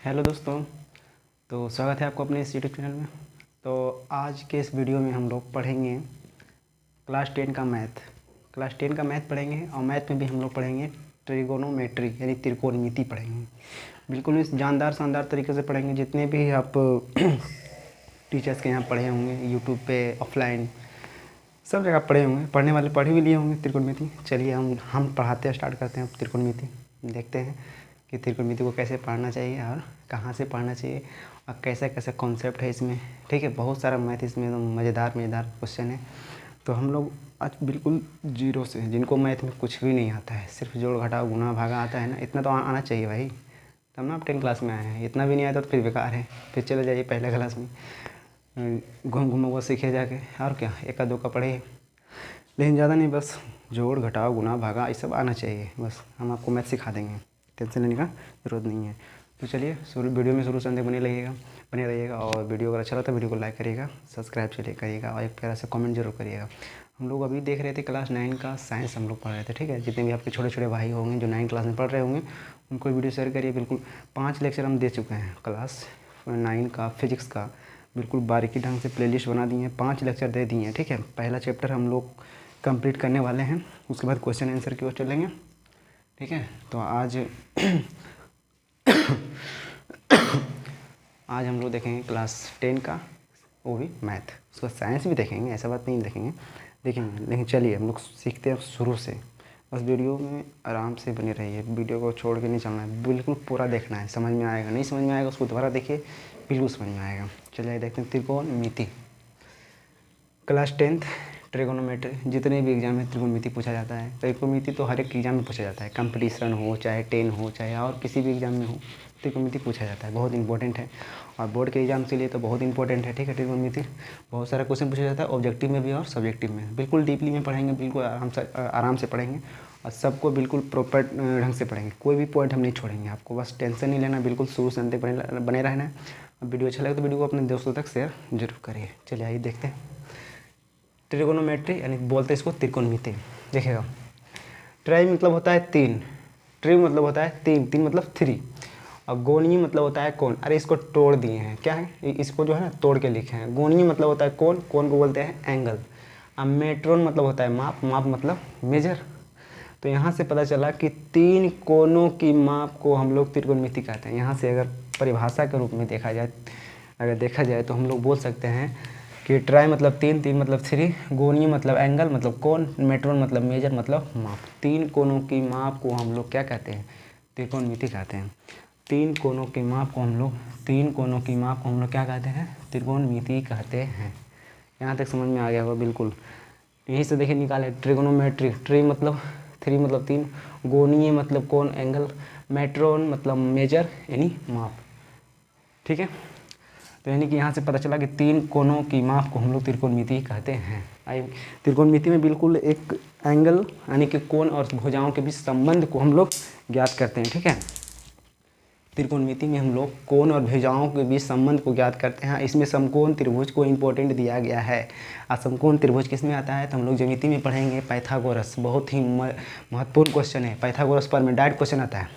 Hello दोस्तों। तो स्वागत है आपको अपने इस यूट्यूब चैनल में। तो आज के इस वीडियो में हम लोग पढ़ेंगे क्लास 10 का मैथ पढ़ेंगे। और मैथ में भी हम लोग पढ़ेंगे ट्रिगोनोमेट्री यानी त्रिकोणमिति पढ़ेंगे। बिल्कुल इस जानदार शानदार तरीके से पढ़ेंगे। जितने भी आप टीचर्स के यहाँ पढ़े होंगे, यूट्यूब पे ऑफलाइन सब जगह पढ़े होंगे, पढ़ने वाले पढ़ भी लिए होंगे त्रिकोणमिति। चलिए हम पढ़ाते हैं, स्टार्ट करते हैं अब त्रिकोणमिति। देखते हैं कि त्रिकोणमिति को कैसे पढ़ना चाहिए और कहाँ से पढ़ना चाहिए और कैसा कैसा कॉन्सेप्ट है इसमें। ठीक है, बहुत सारा मैथ इसमें एकदम मज़ेदार क्वेश्चन है। तो हम लोग आज बिल्कुल जीरो से, जिनको मैथ में कुछ भी नहीं आता है, सिर्फ जोड़ घटाव गुणा भागा आता है ना, इतना तो आना चाहिए भाई, तब ना आप 10 क्लास में आए हैं। इतना भी नहीं आता तो फिर बेकार है, फिर चले जाइए पहले क्लास में, घूम घूम वो सीखे जाके। और क्या, एक दो का पढ़े, लेकिन ज़्यादा नहीं, बस जोड़ घटाव गुणा भागा ये सब आना चाहिए। बस हम आपको मैथ सिखा देंगे, टेंशन लेने का ज़रूरत नहीं है। तो चलिए वीडियो में शुरू से अंत तक बने रहिएगा। और वीडियो अगर अच्छा लगता है वीडियो को लाइक करिएगा, सब्सक्राइब चलिए करिएगा और एक प्यारा से कमेंट जरूर करिएगा। हम लोग अभी देख रहे थे क्लास 9 का साइंस हम लोग पढ़ रहे थे। ठीक है, जितने भी आपके छोटे छोटे भाई होंगे जो 9 क्लास में पढ़ रहे होंगे उनको वीडियो शेयर करिए। बिल्कुल 5 लेक्चर हम दे चुके हैं क्लास 9 का फिजिक्स का, बिल्कुल बारीकी ढंग से प्लेलिस्ट बना दी है, 5 लेक्चर दे दिए हैं। ठीक है, पहला चैप्टर हम लोग कंप्लीट करने वाले हैं, उसके बाद क्वेश्चन आंसर की ओर चलेंगे। ठीक है, तो आज हम लोग देखेंगे क्लास 10 का, वो भी मैथ, उसका साइंस भी देखेंगे, ऐसा बात नहीं देखेंगे। लेकिन चलिए हम लोग सीखते हैं शुरू से। बस वीडियो में आराम से बने रहिए, वीडियो को छोड़ के नहीं चलना है, बिल्कुल पूरा देखना है। समझ में आएगा, नहीं समझ में आएगा उसको दोबारा देखिए, बिल्कुल समझ में आएगा। चलिए देखते हैं त्रिकोणमिति क्लास 10 ट्रिगोनोमेट्री। जितने भी एग्जाम में त्रिकोणमिति पूछा जाता है। त्रिकोणमिति तो हर एक एग्जाम में पूछा जाता है, कंपटीशन हो चाहे 10 हो चाहे और किसी भी एग्जाम में हो, त्रिकोणमिति पूछा जाता है, बहुत इंपॉर्टेंट है। और बोर्ड के एग्जाम के लिए तो बहुत इंपॉर्टेंट है। ठीक है, त्रिकोणमिति बहुत सारा क्वेश्चन पूछा जाता है, ऑब्जेक्टिव में भी और सब्जेक्टिव में। बिल्कुल डीपली में पढ़ेंगे, बिल्कुल आराम से पढ़ेंगे और सबको बिल्कुल प्रॉपर ढंग से पढ़ेंगे। कोई भी पॉइंट हम नहीं छोड़ेंगे, आपको बस टेंशन नहीं लेना, बिल्कुल शुरू से अंत तक बने रहना है। अब वीडियो अच्छा लगे तो वीडियो को अपने दोस्तों तक शेयर जरूर करिए। चलिए आइए देखते हैं ट्रिगोनोमेट्री, यानी बोलते हैं इसको त्रिकोणमिति। देखिएगा, ट्राई मतलब होता है 3, ट्री मतलब होता है 3 मतलब 3, और गोनीय मतलब होता है कोण। अरे इसको तोड़ दिए हैं, क्या है इसको जो है ना तोड़ के लिखे हैं। गोनीय मतलब होता है कोण, कोण को बोलते हैं एंगल। अब मेट्रोन मतलब होता है माप, माप मतलब मेजर। तो यहाँ से पता चला कि 3 कोणों की माप को हम लोग त्रिकोणमिति कहते हैं। यहाँ से अगर परिभाषा के रूप में देखा जाए तो हम लोग बोल सकते हैं कि ट्राई मतलब 3 मतलब 3, गोनीय मतलब एंगल मतलब कोण, मेट्रोन मतलब मेजर मतलब माप। 3 कोणों की माप को हम लोग क्या कहते हैं? त्रिकोणमिति कहते हैं। 3 कोणों की माप को हम लोग क्या कहते हैं? त्रिकोणमिति कहते हैं। यहाँ तक समझ में आ गया होगा बिल्कुल। यहीं से देखिए निकाले ट्रिगोनोमेट्री, ट्री मतलब 3 मतलब 3, गोनीय मतलब कोण एंगल, मेट्रोन मतलब मेजर यानी माप। ठीक है, तो यानी कि यहाँ से पता चला कि 3 कोणों की माप को हम लोग त्रिकोणमिति कहते हैं। त्रिकोणमिति में बिल्कुल एक एंगल यानी कि कोण और भुजाओं के बीच संबंध को हम लोग ज्ञात करते हैं। ठीक है, त्रिकोणमिति में हम लोग कोण और भुजाओं के बीच संबंध को ज्ञात करते हैं। इसमें समकोण त्रिभुज को इम्पोर्टेंट दिया गया है। और समकोण त्रिभुज किस में आता है तो हम लोग ज्यामिति में पढ़ेंगे। पाइथागोरस बहुत ही महत्वपूर्ण क्वेश्चन है। पाइथागोरस पर में डायरेक्ट क्वेश्चन आता है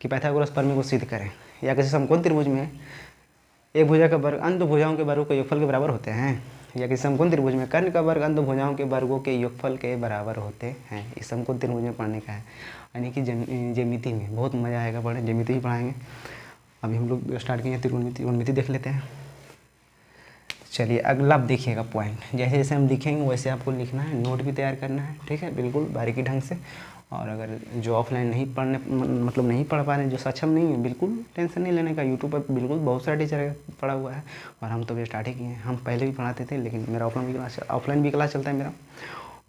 कि पाइथागोरस प्रमेय को सिद्ध करें। या किसी समकोण त्रिभुज में एक भुजा का वर्ग अन्य भुजाओं के वर्गों के योगफल के बराबर होते हैं। या किसी समकोण त्रिभुज में कर्ण का वर्ग अन्य भुजाओं के वर्गों के योगफल के बराबर होते हैं। इस समकोण त्रिभुज में पढ़ने का है, यानी कि ज्यामिति में बहुत मज़ा आएगा पढ़ने, ज्यामिति ही पढ़ाएंगे। अभी हम लोग स्टार्ट किए त्रिकोणमिति देख लेते हैं। चलिए अगला आप देखिएगा पॉइंट, जैसे जैसे हम लिखेंगे वैसे आपको लिखना है, नोट भी तैयार करना है। ठीक है, बिल्कुल बारीकी ढंग से। और अगर जो ऑफलाइन नहीं पढ़ पा रहे हैं, जो सक्षम नहीं है, बिल्कुल टेंशन नहीं लेने का। यूट्यूब पर बिल्कुल बहुत सारा टीचर पढ़ा हुआ है और हम तो भी स्टार्ट ही किए हैं। हम पहले भी पढ़ाते थे, लेकिन मेरा ऑफलाइन भी क्लास चलता है मेरा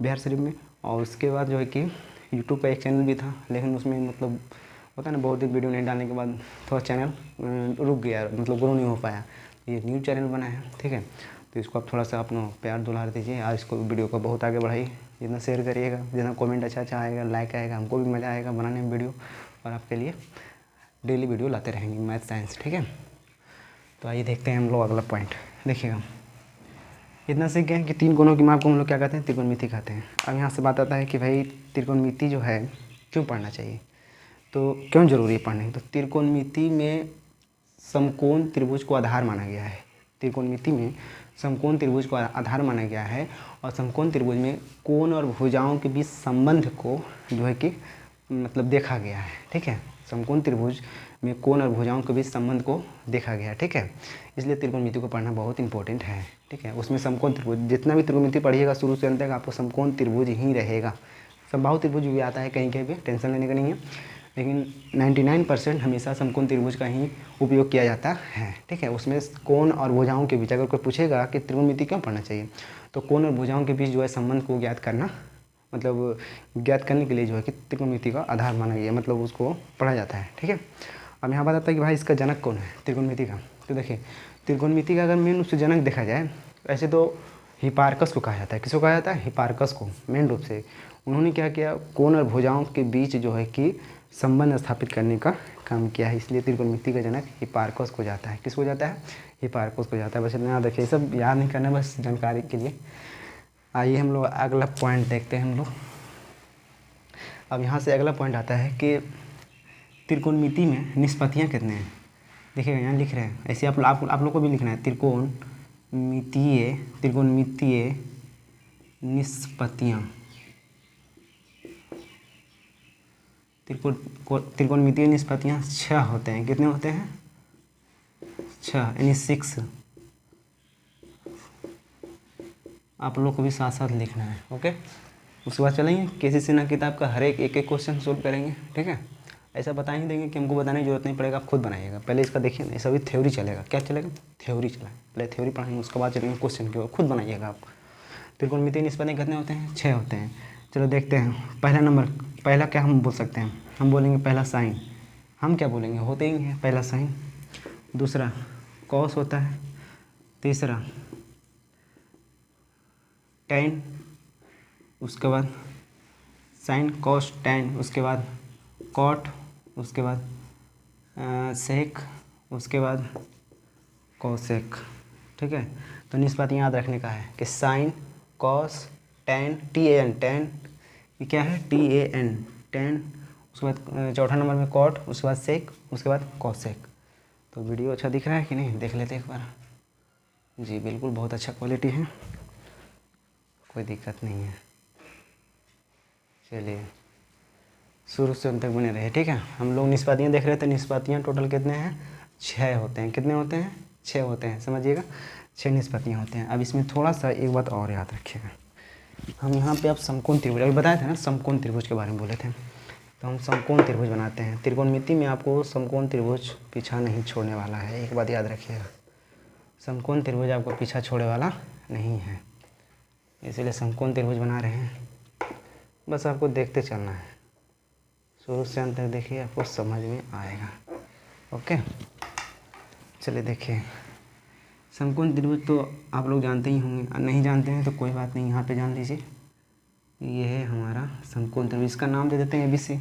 बिहार शरीफ में। और उसके बाद जो है कि यूट्यूब पर एक चैनल भी था, लेकिन उसमें मतलब होता है ना, बहुत दिन वीडियो नहीं डालने के बाद थोड़ा चैनल रुक गया, मतलब ग्रो नहीं हो पाया। ये न्यू चैनल बना है। ठीक है, तो इसको आप थोड़ा सा अपना प्यार दुलार दीजिए और इसको वीडियो को बहुत आगे बढ़ाइए। जितना शेयर करिएगा, जितना कमेंट अच्छा आएगा, लाइक आएगा, हमको भी मज़ा आएगा बनाने में वीडियो। और आपके लिए डेली वीडियो लाते रहेंगे मैथ साइंस। ठीक है, तो आइए देखते हैं हम लोग अगला पॉइंट। देखिएगा, इतना सीख गए कि 3 कोणों की माप को हम लोग क्या कहते हैं? त्रिकोणमिति कहते हैं। अब यहाँ से बात आता है कि भाई त्रिकोणमिति जो है क्यों पढ़ना चाहिए, तो क्यों ज़रूरी है पढ़ने? तो त्रिकोणमिति में समकोण त्रिभुज को आधार माना गया है। त्रिकोणमिति में समकोण त्रिभुज को आधार माना गया है और समकोण त्रिभुज में कोण और भुजाओं के बीच संबंध को जो है कि मतलब देखा गया है। ठीक है, समकोण त्रिभुज में कोण और भुजाओं के बीच संबंध को देखा गया है। ठीक है, इसलिए त्रिकोणमिति को पढ़ना बहुत इंपॉर्टेंट है। ठीक है, उसमें समकोण त्रिभुज, जितना भी त्रिकोणमिति पढ़िएगा शुरू से अंत तक आपको समकोण त्रिभुज ही रहेगा। समबाहु त्रिभुज भी आता है कहीं कहीं भी, टेंशन लेने का नहीं है, लेकिन 99% हमेशा समकोण त्रिभुज का ही उपयोग किया जाता है। ठीक है, उसमें कोण और भुजाओं के बीच अगर कोई पूछेगा कि त्रिकोणमिति क्यों पढ़ना चाहिए, तो कोण और भुजाओं के बीच जो है संबंध को ज्ञात करना, मतलब ज्ञात करने के लिए जो है कि त्रिकोणमिति का आधार माना गया, मतलब उसको पढ़ा जाता है। ठीक है, अब यहाँ बात आता है कि भाई इसका जनक कौन है त्रिकोणमिति का। तो देखिए, त्रिकोणमिति का अगर मेन रूप से जनक देखा जाए, ऐसे तो हिपार्कस को कहा जाता है। किसको कहा जाता है? हिपार्कस को। मेन रूप से उन्होंने क्या किया, कोण और भुजाओं के बीच जो है कि संबंध स्थापित करने का काम किया है, इसलिए त्रिकोणमिति का जनक हिपार्कस को जाता है। किसको जाता है? हिपार्कस को जाता है। बस इतना याद रखिए, सब याद नहीं करना, बस जानकारी के लिए। आइए हम लोग अगला पॉइंट देखते हैं हम लोग। अब यहाँ से अगला पॉइंट आता है कि त्रिकोणमिति में निष्पत्तियाँ कितने हैं। देखिएगा यहाँ लिख रहे हैं, ऐसे आप लोग को भी लिखना है, त्रिकोणमितीय निष्पत्तियाँ। त्रिकोणमितीय निष्पत्तियाँ 6 होते हैं। कितने होते हैं? 6 यानी 6। आप लोग को भी साथ साथ लिखना है। ओके, उसके बाद चलेंगे केसी सिन्हा किताब का हर एक क्वेश्चन सोल्व करेंगे। ठीक है, ऐसा बता ही देंगे कि हमको बताने की जरूरत नहीं पड़ेगा, आप खुद बनाइएगा। पहले इसका देखिए ना, ऐसा भी थ्योरी चलेगा। क्या चलेगा? थ्योरी चलेगा। पहले थ्योरी पढ़ाएंगे, उसके बाद चलेंगे क्वेश्चन की ओर, खुद बनाइएगा आप। त्रिकोणमितीय निष्पत्तियाँ कितने होते हैं? 6 होते हैं। चलो देखते हैं। पहला नंबर, पहला क्या हम बोल सकते हैं? हम बोलेंगे पहला साइन। हम क्या बोलेंगे? होते ही हैं पहला साइन। दूसरा कॉस होता है। तीसरा टैन, उसके बाद साइन कॉस टैन, उसके बाद कॉट, उसके बाद सेक, उसके बाद कॉसेक। ठीक है, तो निष्पत्ति याद रखने का है कि sign cos tan, TAN tan, ये क्या है? TAN tan. उसके बाद चौथा नंबर में कॉट, उसके बाद सेक, उसके बाद कॉसेक। तो वीडियो अच्छा दिख रहा है कि नहीं? देख लेते एक बार। जी बिल्कुल, बहुत अच्छा क्वालिटी है, कोई दिक्कत नहीं है। चलिए शुरू से अंत तक बने रहे। ठीक है, हम लोग निष्पत्तियाँ देख रहे थे। निष्पत्तियाँ टोटल कितने हैं? 6 होते हैं। कितने होते हैं? 6 होते हैं। समझिएगा, 6 निष्पत्तियाँ होते हैं। अब इसमें थोड़ा सा एक बात और याद रखिएगा। हम यहाँ पे अब समकोण त्रिभुज, अभी बताया था ना समकोण त्रिभुज के बारे में बोले थे, तो हम समकोण त्रिभुज बनाते हैं। त्रिकोणमिति में आपको समकोण त्रिभुज पीछा नहीं छोड़ने वाला है, एक बात याद रखिएगा। समकोण त्रिभुज आपको पीछा छोड़ने वाला नहीं है, इसीलिए समकोण त्रिभुज बना रहे हैं। बस आपको देखते चलना है, शुरू से अंत तक देखिए, आपको समझ में आएगा। ओके, चलिए देखिए, समकोण त्रिभुज तो आप लोग जानते ही होंगे, नहीं जानते हैं तो कोई बात नहीं, यहाँ पे जान लीजिए। ये है हमारा समकोण त्रिभुज। इसका नाम दे देते हैं ABC,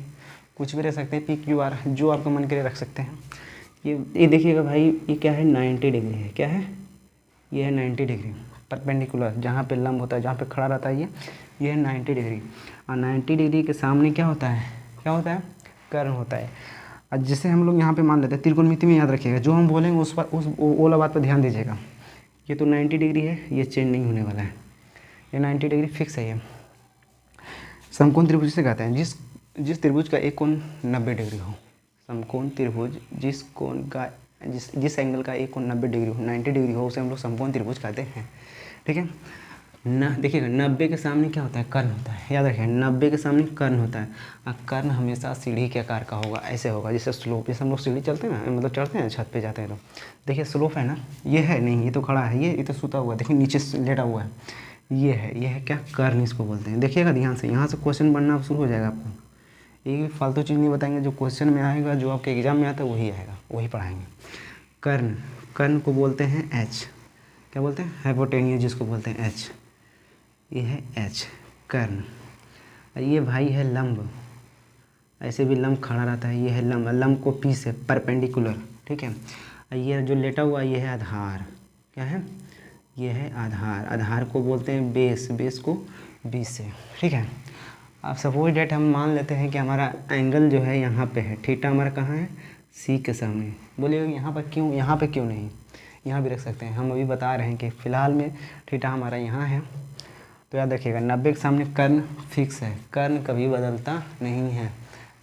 कुछ भी रख सकते हैं, PQR, जो आपका मन करे रख सकते हैं। ये देखिएगा भाई, ये क्या है? 90 डिग्री है। क्या है? ये है 90 डिग्री परपेंडिकुलर, जहाँ पे लंब होता है, जहाँ पे खड़ा रहता है ये है 90 डिग्री। और 90 डिग्री के सामने क्या होता है? क्या होता है? कर्ण होता है। और जिसे हम लोग यहाँ पे मान लेते हैं, त्रिकोणमिति में याद रखिएगा, जो हम बोलेंगे उस वाला बात पर ध्यान दीजिएगा। ये तो 90 डिग्री है, ये चेंज नहीं होने वाला है, ये 90 डिग्री फिक्स है। ये समकोण त्रिभुज से कहते हैं जिस त्रिभुज का एक कोण 90 डिग्री हो। समकोण त्रिभुज जिस एंगल का एक कोण 90 डिग्री हो, 90 डिग्री हो, उसे हम लोग समकोण त्रिभुज कहते हैं। ठीक है ना? देखिएगा, 90 के सामने क्या होता है? कर्ण होता है। याद रखिए, 90 के सामने कर्ण होता है। और कर्ण हमेशा सीढ़ी के आकार का होगा, ऐसे होगा जैसे स्लोप, जैसे हम लोग सीढ़ी चलते हैं ना, मतलब चढ़ते हैं छत पे जाते हैं तो देखिए स्लोप है ना, ये है नहीं, ये तो खड़ा है, ये तो सूता हुआ है, देखिए नीचे लेटा हुआ है, ये है क्या? कर्ण इसको बोलते हैं। देखिएगा ध्यान से, यहाँ से क्वेश्चन बनना शुरू हो जाएगा। आपको ये फालतू चीज़ नहीं बताएंगे, जो क्वेश्चन में आएगा, जो आपके एग्जाम में आता है वही आएगा, वही पढ़ाएंगे। कर्ण को बोलते हैं H। क्या बोलते हैं? हाइपोटेनियस, जिसको बोलते हैं H। ये है H कर्ण। ये भाई है लंब, ऐसे भी लंब खड़ा रहता है, ये है लंब, लंब को P से परपेंडिकुलर। ठीक है, ये जो लेटा हुआ ये है आधार। क्या है? ये है आधार। आधार को बोलते हैं बेस, बेस को B से। ठीक है, अब सपोज डेट हम मान लेते हैं कि हमारा एंगल जो है यहाँ पे है, थीटा हमारा कहाँ है? सी के सामने। बोलिएगा यहाँ पर क्यों, यहाँ पे क्यों नहीं, यहाँ भी रख सकते हैं। हम अभी बता रहे हैं कि फ़िलहाल में थीटा हमारा यहाँ है। तो याद रखिएगा 90 के सामने कर्ण फिक्स है, कर्ण कभी बदलता नहीं है।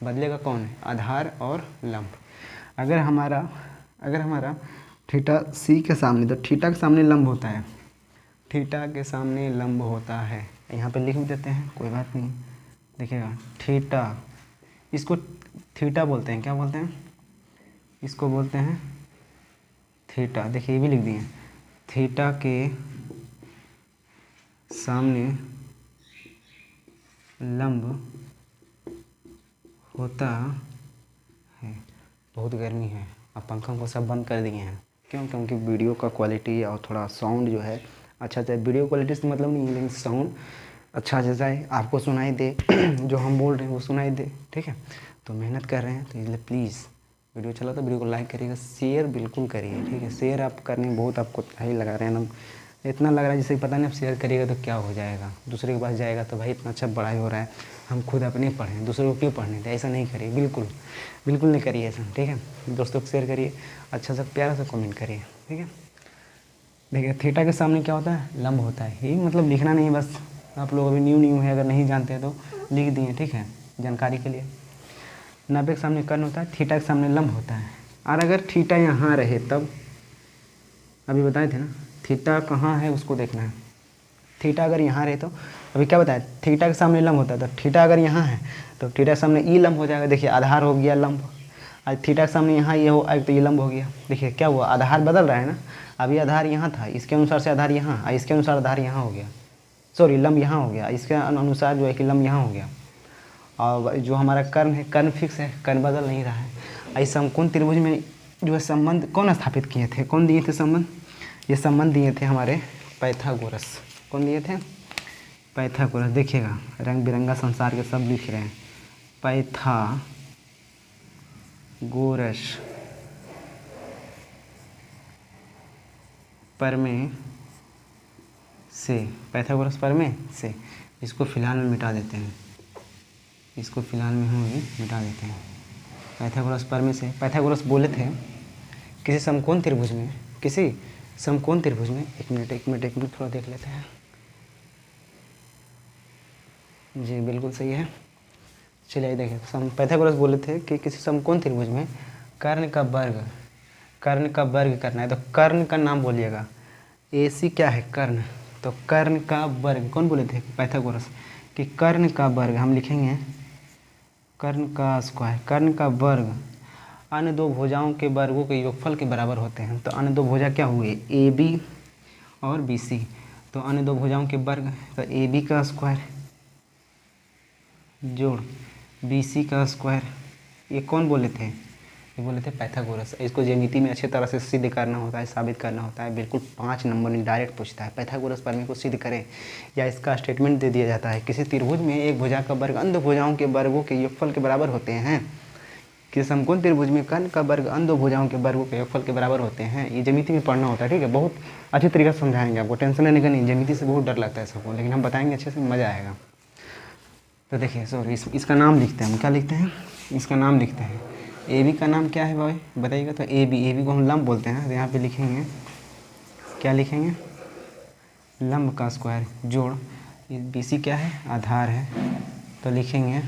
बदलेगा कौन, आधार और लंब। अगर हमारा थीटा सी के सामने, तो थीटा के सामने लंब होता है, थीटा के सामने लंब होता है। यहाँ पे लिख देते हैं, कोई बात नहीं। देखिएगा थीटा, इसको थीटा बोलते हैं, क्या बोलते हैं, इसको बोलते हैं थीटा। देखिए ये भी लिख दिए, थीटा के सामने लंब होता है। बहुत गर्मी है, अब पंखा को सब बंद कर दिए हैं। क्यों, क्योंकि वीडियो का क्वालिटी और थोड़ा साउंड जो है अच्छा जाए। वीडियो क्वालिटी से मतलब नहीं है, लेकिन साउंड अच्छा से जाए, आपको सुनाई दे, जो हम बोल रहे हैं वो सुनाई दे, ठीक है। तो मेहनत कर रहे हैं, तो इसलिए प्लीज़ वीडियो चला तो वीडियो को लाइक करिएगा, शेयर बिल्कुल करिए, ठीक है। शेयर आप करने में बहुत आपको सही लगा रहे हैं ना, इतना लग रहा है जैसे पता नहीं आप शेयर करिएगा तो क्या हो जाएगा, दूसरे के पास जाएगा तो भाई इतना अच्छा पढ़ाई हो रहा है, हम खुद अपने पढ़ें, दूसरे को क्यों पढ़ने दें। ऐसा नहीं करिए, बिल्कुल बिल्कुल नहीं करिए ऐसा, ठीक है। दोस्तों को शेयर करिए, अच्छा सा प्यारा सा कमेंट करिए, ठीक है। देखिए थीटा के सामने क्या होता है, लंब होता है। ये मतलब लिखना नहीं, बस आप लोग अभी न्यू है, अगर नहीं जानते तो लिख दिए, ठीक है, जानकारी के लिए। 90 के सामने कर्ण होता है, थीटा के सामने लंब होता है। और अगर थीटा यहाँ रहे तब, अभी बताए थे ना, थीटा कहाँ है उसको देखना है। थीटा अगर यहाँ रहे तो, अभी क्या बताया, थीटा के सामने लंब होता है, तो थीटा अगर यहाँ है तो थीटा के सामने ई लंब हो जाएगा। देखिए आधार हो गया लंब, आज थीटा के सामने यहाँ ये हो, तो ये लंब हो गया। देखिए क्या हुआ, आधार बदल रहा है ना, अभी आधार यहाँ था, इसके अनुसार से आधार यहाँ, इसके अनुसार आधार यहाँ हो गया, सॉरी लंब यहाँ हो गया, इसके अनुसार जो है कि लंब यहाँ हो गया। और जो हमारा कर्ण है, कर्ण फिक्स है, कर्ण बदल नहीं रहा है। इस समकोण त्रिभुज में जो है संबंध कौन स्थापित किए थे, कौन दिए थे संबंध, ये संबंध दिए थे हमारे पाइथागोरस। कौन दिए थे, पाइथागोरस। देखिएगा रंग बिरंगा संसार के सब लिख रहे हैं, पाइथागोरस परमे से, पाइथागोरस परमे से। इसको फिलहाल में मिटा देते हैं, इसको फिलहाल में हम मिटा देते हैं। पाइथागोरस परमे से, पाइथागोरस बोले थे किसी समकोण त्रिभुज में, किसी समकोण त्रिभुज में, एक मिनट थोड़ा देख लेते हैं। जी बिल्कुल सही है, चलिए देखिए, पाइथागोरस बोले थे कि किसी समकोण त्रिभुज में कर्ण का वर्ग करना है। तो कर्ण का नाम बोलिएगा, AC क्या है, कर्ण। तो कर्ण का वर्ग कौन बोले थे, पाइथागोरस, कि कर्ण का वर्ग हम लिखेंगे कर्ण का स्क्वायर, कर्ण का वर्ग अन्य दो भुजाओं के वर्गों के योगफल के बराबर होते हैं। तो अन्य दो भुजा क्या हुए, AB और BC। तो अन्य दो भुजाओं के वर्ग, तो AB का स्क्वायर जोड़ BC का स्क्वायर, ये कौन बोले थे, ये बोले थे पाइथागोरस। इसको ज्यामिति में अच्छे तरह से सिद्ध करना होता है, साबित करना होता है। बिल्कुल 5 नंबर में डायरेक्ट पूछता है, पाइथागोरस प्रमेय को सिद्ध करें, या इसका स्टेटमेंट दे दिया जाता है। किसी त्रिभुज में एक भुजा का वर्ग अन्य दो भुजाओं के वर्गों के योगफल के बराबर होते हैं। किसी समकोण त्रिभुज में कर्ण का वर्ग अन्य दो भुजाओं के वर्गों के योगफल के बराबर होते हैं। ये ज्यामिति में पढ़ना होता है, ठीक है। बहुत अच्छी तरीके से समझाएंगे आपको, टेंशन लेने का नहीं। ज्यामिति से बहुत डर लगता है सबको, लेकिन हम बताएंगे अच्छे से, मज़ा आएगा। तो देखिए सॉरी, इसका नाम लिखते हैं हम, क्या लिखते हैं, इसका नाम लिखते हैं। AB का नाम क्या है भाई बताइएगा, तो AB को हम लंब बोलते हैं। तो यहाँ पे लिखेंगे, क्या लिखेंगे, लंब का स्क्वायर जोड़ BC क्या है, आधार है, तो लिखेंगे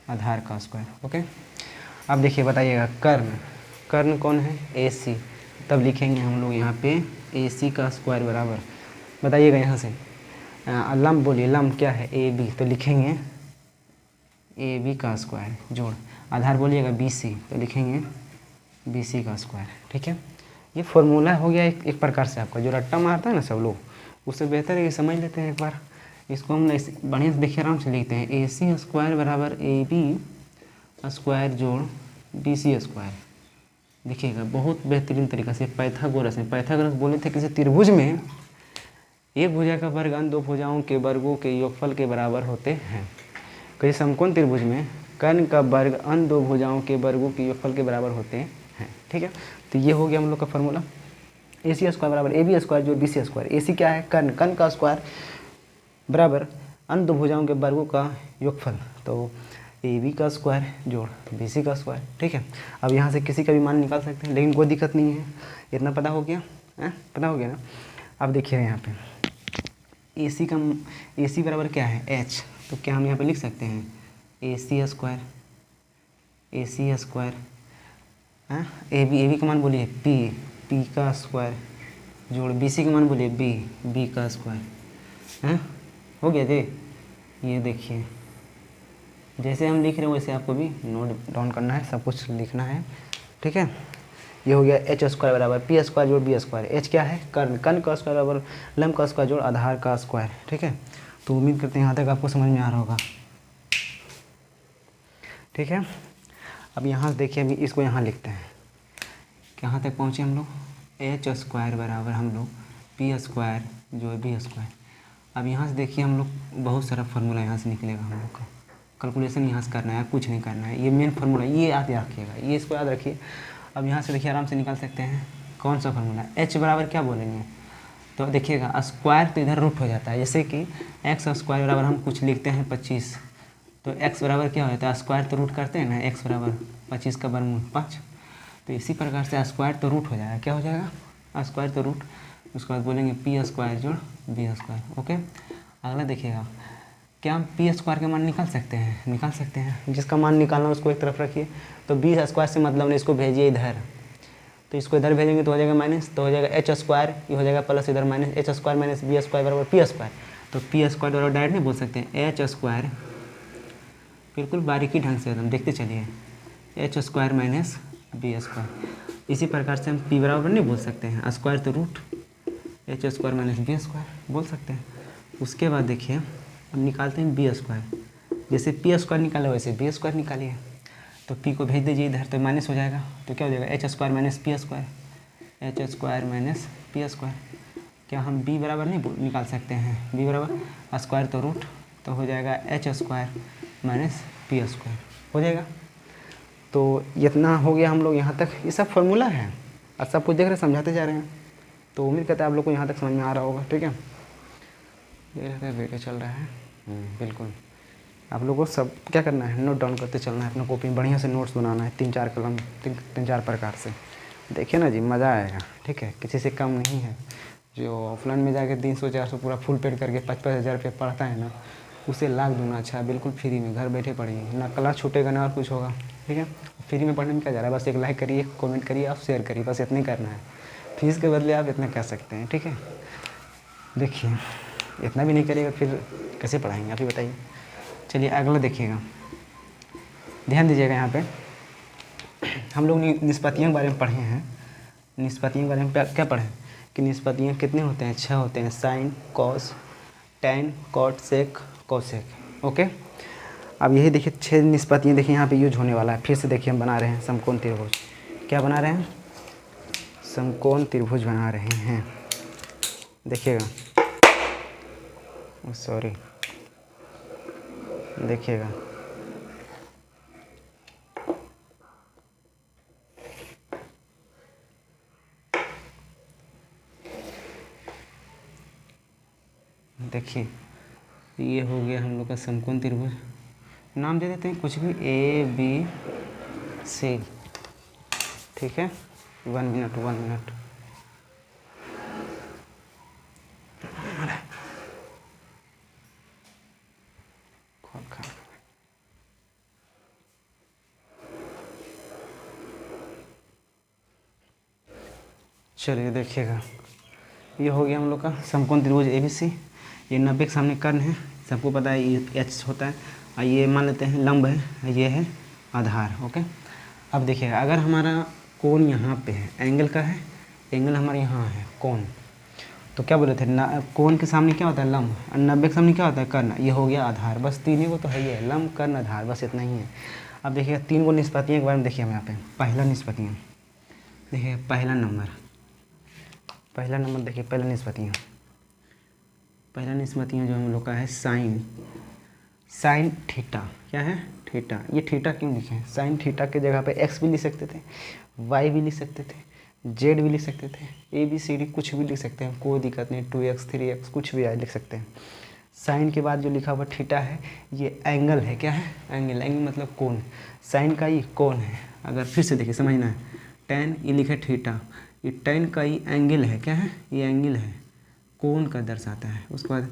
आधार का स्क्वायर, ओके। अब देखिए बताइएगा, कर्ण कौन है, AC। तब लिखेंगे हम लोग यहाँ पे AC का स्क्वायर बराबर, बताइएगा यहाँ से, लंब बोलिए, लंब क्या है, AB। तो लिखेंगे AB का स्क्वायर जोड़ आधार बोलिएगा BC, तो लिखेंगे BC का स्क्वायर, ठीक है। ये फॉर्मूला हो गया एक प्रकार से आपका, जो रट्टा मारता है ना सब लोग, उससे बेहतर है कि समझ लेते हैं एक बार। इसको हम बढ़िया से देखिए, आराम से लिखते हैं, AC स्क्वायर बराबर AB स्क्वायर जोड़ BC स्क्वायर। देखिएगा बहुत बेहतरीन तरीका से पाइथागोरस है। पाइथागोरस बोले थे किसी त्रिभुज में एक भुजा का वर्ग अन्य दो भुजाओं के वर्गों के योगफल के बराबर होते हैं। किसी समकोण त्रिभुज में कर्ण का वर्ग अन्य दो भुजाओं के वर्गों के योगफल के बराबर होते हैं, ठीक है। तो ये हो गया हम लोग का फॉर्मूला, AC स्क्वायर बराबर AB स्क्वायर जो BC स्क्वायर। AC क्या है, कर्ण का स्क्वायर बराबर अन्य दो भुजाओं के वर्गों का योगफल। तो ए बी का स्क्वायर जोड़ बी सी का स्क्वायर। ठीक है, अब यहाँ से किसी का भी मान निकाल सकते हैं, लेकिन कोई दिक्कत नहीं है, इतना पता हो गया है, पता हो गया ना। अब देखिए यहाँ पे ए सी बराबर क्या है एच, तो क्या हम यहाँ पे लिख सकते हैं ए सी स्क्वायर हाँ, ए बी का मान बोलिए पी का स्क्वायर जोड़ बी सी का मान बोलिए बी का स्क्वायर। हैं, हो गया जी। ये देखिए जैसे हम लिख रहे हैं वैसे आपको भी नोट डाउन करना है, सब कुछ लिखना है। ठीक है, ये हो गया एच स्क्वायर बराबर पी स्क्वायर जोड़ बी स्क्वायर। एच क्या है कर्ण का स्क्वायर बराबर लंब का स्क्वायर जोड़ आधार का स्क्वायर। ठीक है, तो उम्मीद करते हैं यहाँ तक आपको समझ में आ रहा होगा। ठीक है, अब यहाँ से देखिए, अभी इसको यहाँ लिखते हैं, कहाँ तक पहुँचे हम लोग, एच स्क्वायर बराबर हम लोग पी स्क्वायर जो बी स्क्वायर। अब यहाँ से देखिए हम लोग बहुत सारा फार्मूला यहाँ से निकलेगा, हम लोग का कैलकुलेशन यहाँ से करना है, कुछ नहीं करना है, ये मेन फार्मूला ये याद रखिएगा, ये इसको याद रखिए। अब यहाँ से देखिए आराम से निकाल सकते हैं कौन सा फार्मूला, एच बराबर क्या बोलेंगे, तो देखिएगा स्क्वायर तो इधर रूट हो जाता है, जैसे कि एक्स स्क्वायर बराबर हम कुछ लिखते हैं 25, तो एक्स बराबर क्या हो जाता है स्क्वायर तो रूट करते हैं ना, एक्स बराबर 25 का वर्गमूल 5, तो इसी प्रकार से स्क्वायर तो रूट हो जाएगा, क्या हो जाएगा स्क्वायर तो रूट, उसके बाद बोलेंगे पी स्क्वायर जोड़ बी स्क्वायर। ओके, अगला देखिएगा, क्या हम पी स्क्वायर का मान निकाल सकते हैं, निकाल सकते हैं, जिसका मान निकालना उसको एक तरफ रखिए, तो बी स्क्वायर से मतलब नहीं, इसको भेजिए इधर, तो इसको इधर भेजेंगे तो हो जाएगा माइनस, तो हो जाएगा एच स्क्वायर, ये हो जाएगा प्लस इधर minus H square minus B square बराबर पी स्क्वायर, तो पी स्क्वायर बराबर डायरेक्ट नहीं बोल सकते हैं एच स्क्वायर, बिल्कुल बारीकी ढंग से एकदम देखते चलिए, H square minus B square. इसी प्रकार से हम पी बराबर नहीं बोल सकते हैं, स्क्वायर तो root H square minus B square बोल सकते हैं। उसके बाद देखिए हम निकालते हैं बी स्क्वायर, जैसे पी स्क्वायर निकाले वैसे बी स्क्वायर निकालिए, तो पी को भेज दीजिए इधर, तो माइनस हो जाएगा, तो क्या हो जाएगा H square minus P square, H square minus P square. क्या हम बी बराबर नहीं निकाल सकते हैं, बी बराबर स्क्वायर तो रूट, तो हो जाएगा H square minus P square हो जाएगा। तो इतना हो गया हम लोग यहाँ तक, ये सब फार्मूला है और सब कुछ देख रहे समझाते जा रहे हैं, तो उम्मीद करता है आप लोग को यहाँ तक समझ में आ रहा होगा। ठीक है, देख रहे हैं वीडियो चल रहा है, बिल्कुल आप लोगों को सब क्या करना है, नोट डाउन करते चलना है, अपना कॉपी में बढ़िया से नोट्स बनाना है, 3-4 कलम 3-4 प्रकार से, देखिए ना जी मज़ा आएगा। ठीक है, किसी से कम नहीं है, जो ऑफलाइन में जाके 300-400 पूरा फुल पेड करके 5-5 हज़ार रुपये पढ़ता है ना, उसे लाख दूना अच्छा है, बिल्कुल फ्री में घर बैठे पढ़िए, ना क्लास छूटेगा ना और कुछ होगा। ठीक है, फ्री में पढ़ने में क्या जा रहा है, बस एक लाइक करिए, कमेंट करिए, आप शेयर करिए, बस इतना ही करना है, फीस के बदले आप इतना कर सकते हैं। ठीक है, देखिए इतना भी नहीं करिएगा फिर कैसे पढ़ाएंगे आप ही बताइए। चलिए अगला देखिएगा, ध्यान दीजिएगा, यहाँ पे हम लोग निष्पत्तियों के बारे में पढ़े हैं, निष्पत्तियों के बारे में क्या पढ़े कि निष्पत्तियाँ कितने होते हैं, 6 होते हैं, sine cos tan cot sec cosec. Okay, अब यही देखिए 6 निष्पत्तियाँ देखिए यहाँ पे यूज होने वाला है। फिर से देखिए हम बना रहे हैं समकोण त्रिभुज, क्या बना रहे हैं, समकोण त्रिभुज बना रहे हैं, देखिएगा, सॉरी देखिएगा, देखिए ये हो गया हम लोग का समकोण त्रिभुज, नाम दे देते हैं कुछ भी, ए बी सी। ठीक है, 1 मिनट चलिए देखिएगा, ये हो गया हम लोग का समकोण त्रिभुज ए बी सी। ये 90 के सामने कर्ण है, सबको पता है, ये एच होता है, और ये मान लेते हैं लंब है, ये है आधार। ओके, अब देखिएगा अगर हमारा कोण यहाँ पे है, एंगल का है, एंगल हमारे यहाँ है कोण, तो क्या बोले थे कोण के सामने क्या होता है लंब, और 90 के सामने क्या होता है कर्ण, ये हो गया आधार, बस 3 ही को तो है, ये लंब कर्ण आधार, बस इतना ही है। अब देखिएगा 3 को निष्पत्तियों के बारे में देखिए हम यहाँ पे, पहला निष्पत्तियाँ देखिए, पहला नंबर देखिए, पहला निष्पत्तियाँ जो हम लोग का है साइन थीटा, क्या है थीटा, ये थीटा क्यों लिखे हैं, साइन थीटा के जगह पे एक्स भी लिख सकते थे, वाई भी लिख सकते थे, जेड भी लिख सकते थे, ए बी सी डी कुछ भी लिख सकते हैं, कोई दिक्कत नहीं, 2x 3x कुछ भी लिख सकते हैं। साइन के बाद जो लिखा हुआ थीटा है ये एंगल है। क्या है? एंगल। एंगल मतलब कोण। साइन का ये कोण है। अगर फिर से देखिए, समझना है, टेन ये लिखे थीटा, ये टेन का ही एंगल है। क्या है? ये एंगल है, कोण का दर्शाता है। उसके बाद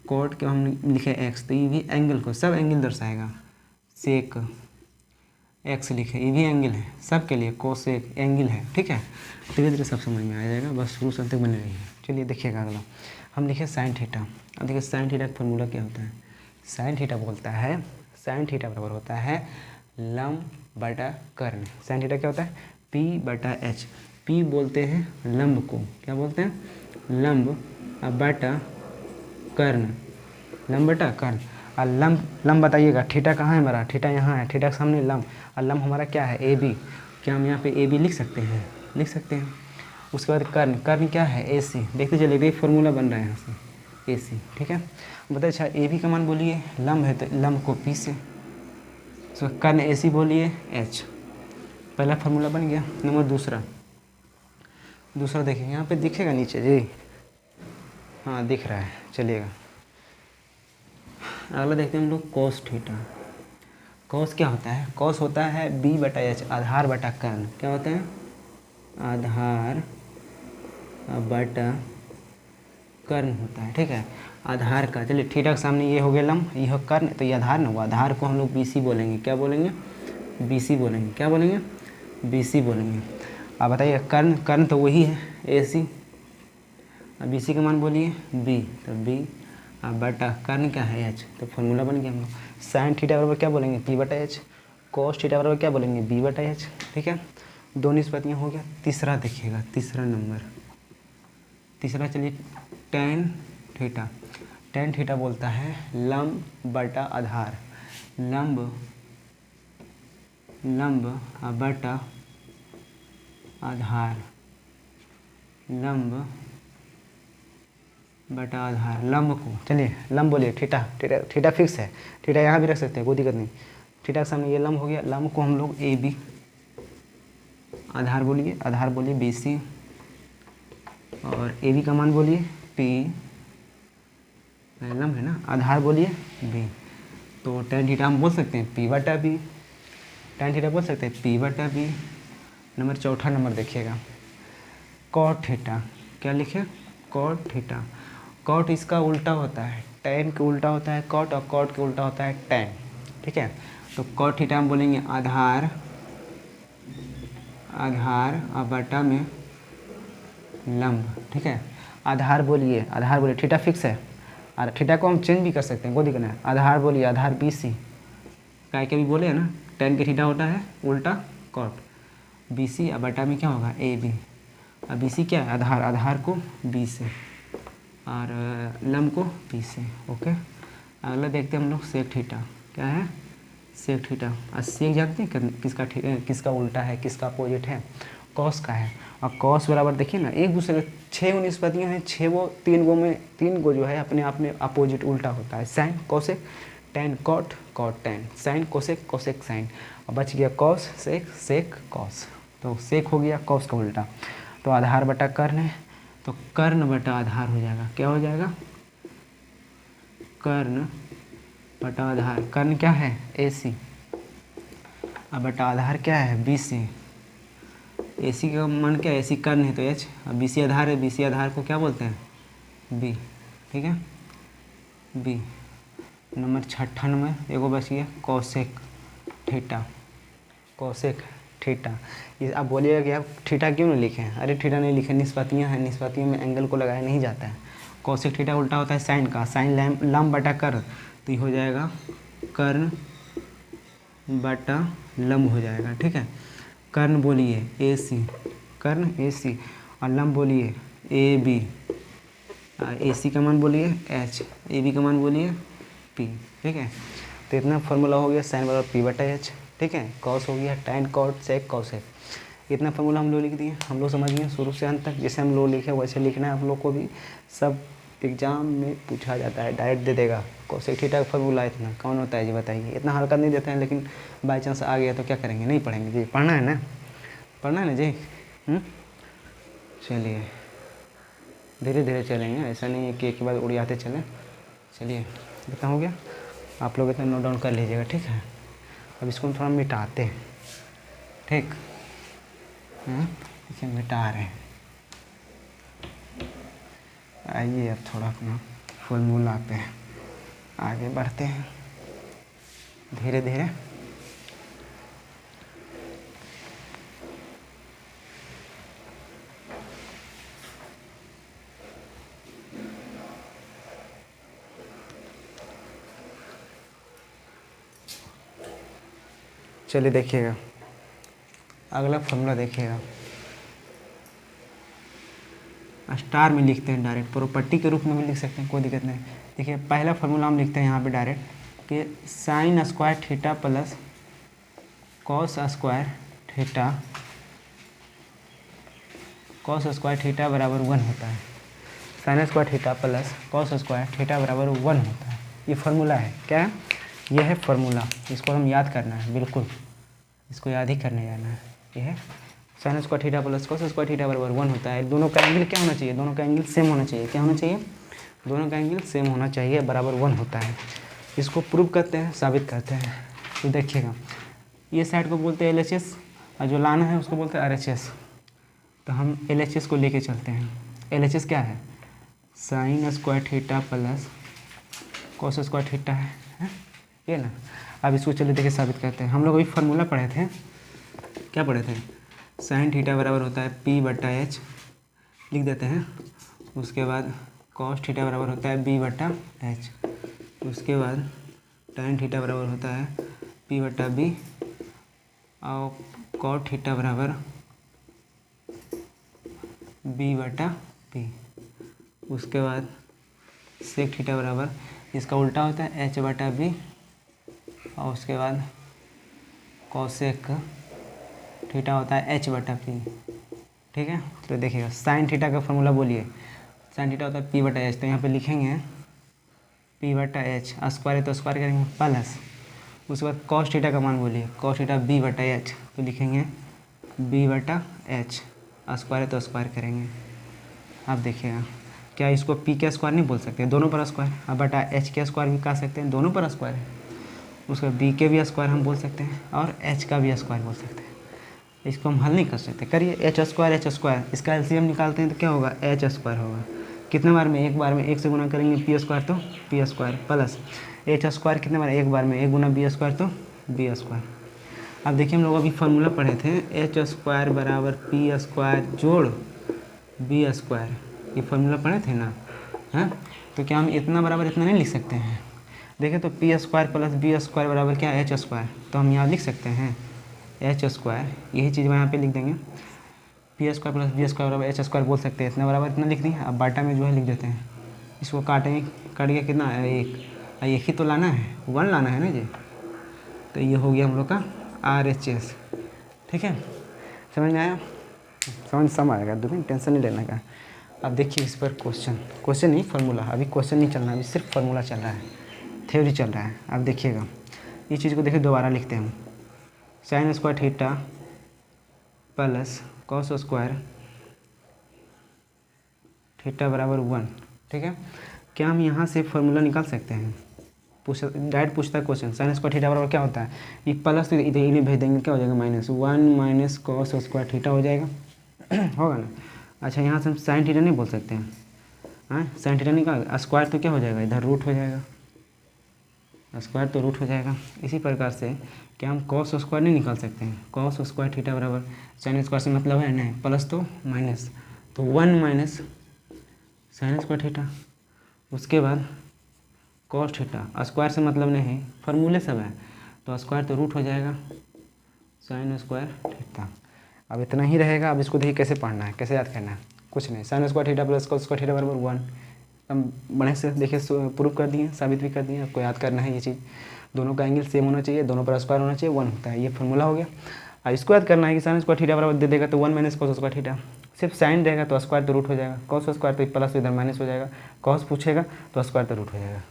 कॉट के हम लिखे एक्स, तो ये भी एंगल को, सब एंगल दर्शाएगा। सेक एक्स लिखे, ये भी एंगल है, सब के लिए कोसेक एंगल है। ठीक है, धीरे धीरे सब समझ में आ जाएगा, बस शुरू से अंत तक बने रहिए। चलिए देखिएगा अगला, हम लिखे साइन थीटा। अब देखिए साइन थीटा का फॉर्मूला क्या होता है। साइन थीटा बोलता है, साइन थीटा बराबर होता है लंब बटा कर्ण। साइन थीटा क्या होता है? पी बटा एच। पी बोलते हैं लंब को, क्या बोलते हैं? लंब। बटा कर्ण, लंब बटा कर्ण। और लंब बताइएगा, थीटा कहाँ है हमारा? थीटा यहाँ है, थीटा के सामने लंब। और लंब हमारा क्या है? A B. क्या हम यहाँ पे ए बी लिख सकते हैं? लिख सकते हैं। उसके बाद कर्ण, कर्ण क्या है? ए सी। देखते चलिए, एक फॉर्मूला बन रहा है यहाँ से, ए सी। ठीक है, बताइए। अच्छा, ए बी का मान बोलिए, लंब है तो लंब को पी से, तो कर्ण ए सी बोलिए एच। पहला फार्मूला बन गया। नंबर दूसरा देखिए यहाँ पे दिखेगा नीचे जी, हाँ दिख रहा है, चलिएगा। अगला देखते हैं हम लोग कोस थीटा। कोस क्या होता है? कोस होता है बी बटा एच, आधार बटा कर्ण। क्या होता है? आधार बटा कर्ण होता है। ठीक है, आधार का, चलिए थीटा के सामने ये हो गया लंब, यह कर्ण, तो ये आधार ना हुआ। आधार को हम लोग बी सी बोलेंगे। क्या बोलेंगे? बी सी बोलेंगे। क्या बोलेंगे? बी सी बोलेंगे। अब बताइए कर्ण, कर्ण तो वही है ए सी। अब बी सी का मान बोलिए बी, तो बी। अब बटा कर्ण क्या है? एच। तो फॉर्मूला बन गया हम लोग। साइन थीटा बराबर क्या बोलेंगे? पी बटा एच। कोस थीटा बराबर क्या बोलेंगे? बी बटा एच। ठीक है, दो निष्पत्तियाँ हो गया। तीसरा देखिएगा, तीसरा नंबर, तीसरा चलिए टेन थीटा। टेन थीटा बोलता है लंब बटा आधार। लंब बटा आधार, लंब बटा आधार। लंब को, चलिए लंब बोलिए, थीटा। थीटा थीटा फिक्स है, थीटा यहाँ भी रख सकते हैं, कोई दिक्कत नहीं। थीटा के सामने ये लंब हो गया, लंब को हम लोग ए बी। आधार बोलिए, आधार बोलिए बी सी। और ए बी का मान बोलिए पी, लंब है ना, आधार बोलिए बी। तो टेन थीटा हम बोल सकते हैं पी बटा बी। टेन थीटा बोल सकते हैं पी बटा बी। नंबर चौथा नंबर देखिएगा, कॉट थीटा। क्या लिखे? Cot theta. कॉट इसका उल्टा होता है, टेन के उल्टा होता है कॉट, और कॉट के उल्टा होता है टेन। ठीक है, तो कॉट थीटा हम बोलेंगे आधार, आधार और बटा में लंब। ठीक है, आधार बोलिए, आधार बोलिए, थीटा फिक्स है, और थीटा को हम चेंज भी कर सकते हैं, कोई दिक्कत नहीं। आधार बोलिए, आधार बी सी। क्या के भी बोले है ना, टेन के थीटा होता है उल्टा कॉट, बी सी। और बटा में क्या होगा? A B. और बी सी क्या है? आधार, आधार को बी से, और लंब को बी से। ओके, अगला देखते हैं हम लोग सेक थीटा। क्या है? Sec theta. और सेक जानते हैं किसका उल्टा है, किसका अपोजिट है? कॉस का है। और कॉस बराबर देखिए ना, एक दूसरे के 6 निष्पत्तियाँ हैं, 6 वो 3 गो में 3 गो जो है अपने आप में अपोजिट उल्टा होता है। Sine cosec, tan cot, cot tan, sine cosec, cosec sine. और बच गया कॉस सेक, सेक कॉस। तो सेक हो गया कॉस का उल्टा। तो आधार बटा कर्ण है, तो कर्ण बटा आधार हो जाएगा। क्या हो जाएगा? कर्ण बटा आधार। कर्ण क्या है? ए सी। अब बटा आधार क्या है? B C. ए सी का मान क्या है? ए सी कर्ण है तो एच, अब बी सी आधार है, बी सी आधार को क्या बोलते हैं? बी। ठीक है, बी। नंबर छठा नंबर एगो बच गया, कोसेक थीटा। Cosec theta. ये आप बोलिएगा कि आप थीटा क्यों नहीं लिखे हैं? अरे थीटा नहीं लिखे, निष्पत्तियाँ हैं, निष्पत्तियों में एंगल को लगाया नहीं जाता है। कोसेक थीटा उल्टा होता है साइन का, साइन लंब बटा कर्ण, तो ये हो जाएगा कर्ण बटा लंब हो जाएगा। ठीक है, कर्ण बोलिए ए सी, कर्ण ए सी, और लंब बोलिए ए बी। ए सी का मान बोलिए एच, ए बी का मान बोलिए पी। ठीक है, तो इतना फॉर्मूला हो गया साइन बराबर पी बटा एच। ठीक है, कॉस हो गया टेन कॉट सेक कॉसेक। इतना फॉर्मूला हम लोग लिख दिए, हम लोग समझ गए शुरू से अंत तक। जैसे हम लोग लिखे वैसे लिखना है आप लोग को भी। सब एग्जाम में पूछा जाता है, डायरेक्ट दे देगा कोसेक थीटा का फॉर्मूला इतना कौन होता है जी बताइए। इतना हल्का नहीं देते हैं, लेकिन बाई चांस आ गया तो क्या करेंगे? नहीं पढ़ेंगे जी, पढ़ना है ना, पढ़ना है ना जी। चलिए धीरे धीरे चलेंगे, ऐसा नहीं है कि एक के बाद उड़ियाते चलें। चलिए कितना हो गया, आप लोग इतना नोट डाउन कर लीजिएगा, ठीक है। अब इसको हम थोड़ा मिटाते हैं, ठीक, इसे मिटा रहे हैं। आइए अब थोड़ा अपना फॉर्मूला पे आगे बढ़ते हैं धीरे धीरे। चलिए देखिएगा, अगला फॉर्मूला देखिएगा, स्टार में लिखते हैं डायरेक्ट, प्रॉपर्टी के रूप में भी लिख सकते हैं, कोई दिक्कत नहीं। देखिए पहला फार्मूला हम लिखते हैं यहाँ पे डायरेक्ट कि sine square theta plus cos square theta बराबर 1 होता है। Sine square theta plus cos square theta बराबर 1 होता है। ये फार्मूला है, क्या है, यह है फार्मूला, इसको हम याद करना है, बिल्कुल इसको याद ही करने जाना है। यह है sine square theta plus cos square theta बराबर 1 होता है। दोनों का एंगल क्या होना चाहिए, दोनों का एंगल सेम होना चाहिए। क्या होना चाहिए, दोनों का एंगल सेम होना चाहिए, बराबर 1 होता है। इसको प्रूव करते हैं, साबित करते हैं। तो देखिएगा, ये साइड को बोलते हैं LHS और जो लाना है उसको बोलते हैं RHS। तो हम LHS को लेके चलते हैं। LHS क्या है, sine square theta plus cos square theta है ये ना। अब इसको चलिए देखिए साबित करते हैं। हम लोग अभी फार्मूला पढ़े थे, क्या पढ़े थे, साइन थीटा बराबर होता है P/H, लिख देते हैं। उसके बाद कॉस थीटा बराबर होता है B/H। उसके बाद tan थीटा बराबर होता है P/B और कॉट थीटा बराबर B/P। उसके बाद सेक थीटा बराबर, इसका उल्टा होता है H/B। और उसके बाद कॉसेक थीटा होता है H/P, ठीक है। तो देखिएगा साइन थीटा का फॉर्मूला बोलिए, साइन थीटा होता है P/H। तो यहाँ पे लिखेंगे P/H, स्क्वायर है तो स्क्वायर करेंगे प्लस, उसके बाद कॉस थीटा का मान बोलिए, कॉस थीटा B/H। तो लिखेंगे B/H, स्क्वायर है तो स्क्वायर करेंगे। अब देखिएगा, क्या इसको P के स्क्वायर नहीं बोल सकते, दोनों पर स्क्वायर, अब बटा H के स्क्वायर भी कह सकते हैं, दोनों पर स्क्वायर है। उसका B के भी स्क्वायर हम बोल सकते हैं और H का भी स्क्वायर बोल सकते हैं। इसको हम हल नहीं कर सकते, करिए H स्क्वायर, इसका LCM निकालते हैं तो क्या होगा, H स्क्वायर होगा। कितने बार में, एक बार में, एक से गुना करेंगे P स्क्वायर तो P square plus H square कितने बार, एक बार में, एक गुना B स्क्वायर तो B स्क्वायर। अब देखिए हम लोग अभी फार्मूला पढ़े थे, H स्क्वायर बराबर P स्क्वायर जोड़ B स्क्वायर, ये फार्मूला पढ़े थे ना, हाँ। तो क्या हम इतना बराबर इतना नहीं लिख सकते हैं, देखिए तो P square plus B square बराबर क्या है, H स्क्वायर। तो हम यहाँ लिख सकते हैं H स्क्वायर, यही चीज़ मैं यहाँ पे लिख देंगे, P square plus B square बराबर H स्क्वायर बोल सकते हैं, इतना बराबर इतना लिख दिए। अब बाटा में जो है लिख देते हैं, इसको काटेंगे, कट गया कितना है, एक ही तो लाना है, 1 लाना है ना जी। तो ये हो गया हम लोग का RHS, ठीक है। समझ में आया, समझ आएगा, दो दिन टेंशन नहीं लेने का। अब देखिए इस पर क्वेश्चन नहीं, फार्मूला, अभी क्वेश्चन नहीं चलना, अभी सिर्फ फार्मूला चल रहा है, थ्योरी चल रहा है। अब देखिएगा ये चीज़ को देखिए, दोबारा लिखते हैं हम, sine square theta plus cos square theta बराबर 1, ठीक है। क्या हम यहाँ से फार्मूला निकाल सकते हैं, डायरेक्ट पूछता है क्वेश्चन, साइन स्क्वायर थीटा बराबर क्या होता है, ये प्लस तो इधर ही भेज देंगे, क्या हो जाएगा, -1 माइनस कॉस स्क्वायर थीटा हो जाएगा, होगा ना। अच्छा यहाँ से हम साइन थीटा नहीं बोल सकते हैं, हाँ, साइन थीटा निकाल, स्क्वायर तो क्या हो जाएगा, इधर रूट हो जाएगा, स्क्वायर तो रूट हो जाएगा। इसी प्रकार से क्या हम कॉस स्क्वायर नहीं निकाल सकते हैं, कॉस स्क्वायर थीटा बराबर साइन स्क्वायर से मतलब है नहीं, प्लस तो माइनस, तो 1 माइनस साइन स्क्वायर थीटा, उसके बाद कॉस थीटा, स्क्वायर से मतलब नहीं है, फार्मूले सब है, तो स्क्वायर तो रूट हो जाएगा साइन स्क्वायर थीटा। अब इतना ही रहेगा। अब इसको देखिए कैसे पढ़ना है, कैसे याद करना है, कुछ नहीं, sine square theta plus cos square theta बराबर 1, हम बड़े से देखिए प्रूव कर दिए, साबित भी कर दिए। आपको याद करना है ये चीज़, दोनों का एंगल सेम होना चाहिए, दोनों पर स्क्वायर होना चाहिए, 1 होता है, ये फार्मूला हो गया। अब इसको याद करना है कि साइन स्क्वायर थीटा बराबर दे देगा तो 1 माइनस कॉस स्क्वायर थीटा, सिर्फ साइन रहेगा तो स्क्वायर तो रूट हो जाएगा, कॉस स्क्वायर तो प्लस इधर माइनस हो जाएगा, कॉस पूछेगा तो स्क्वायर तो रूट हो जाएगा।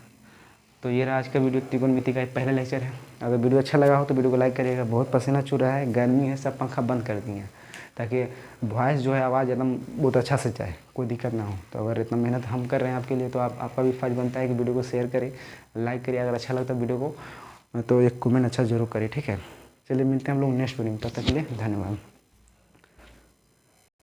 तो ये रहा आज का वीडियो, त्रिकोणमिति का एक पहला लेक्चर है। अगर वीडियो अच्छा लगा हो तो वीडियो को लाइक करिएगा। बहुत पसीना चूर रहा है, गर्मी है, सब पंखा बंद कर दिए हैं, ताकि वॉइस जो है आवाज़ एकदम बहुत अच्छा से जाए, कोई दिक्कत ना हो। तो अगर इतना मेहनत हम कर रहे हैं आपके लिए, तो आपका भी फ़र्ज़ बनता है कि वीडियो को शेयर करें, लाइक करिए। अगर अच्छा लगता है वीडियो को तो एक कमेंट अच्छा ज़रूर करें, ठीक है। चलिए मिलते हैं हम लोग नेक्स्ट वीडियो में, तब तक के लिए धन्यवाद।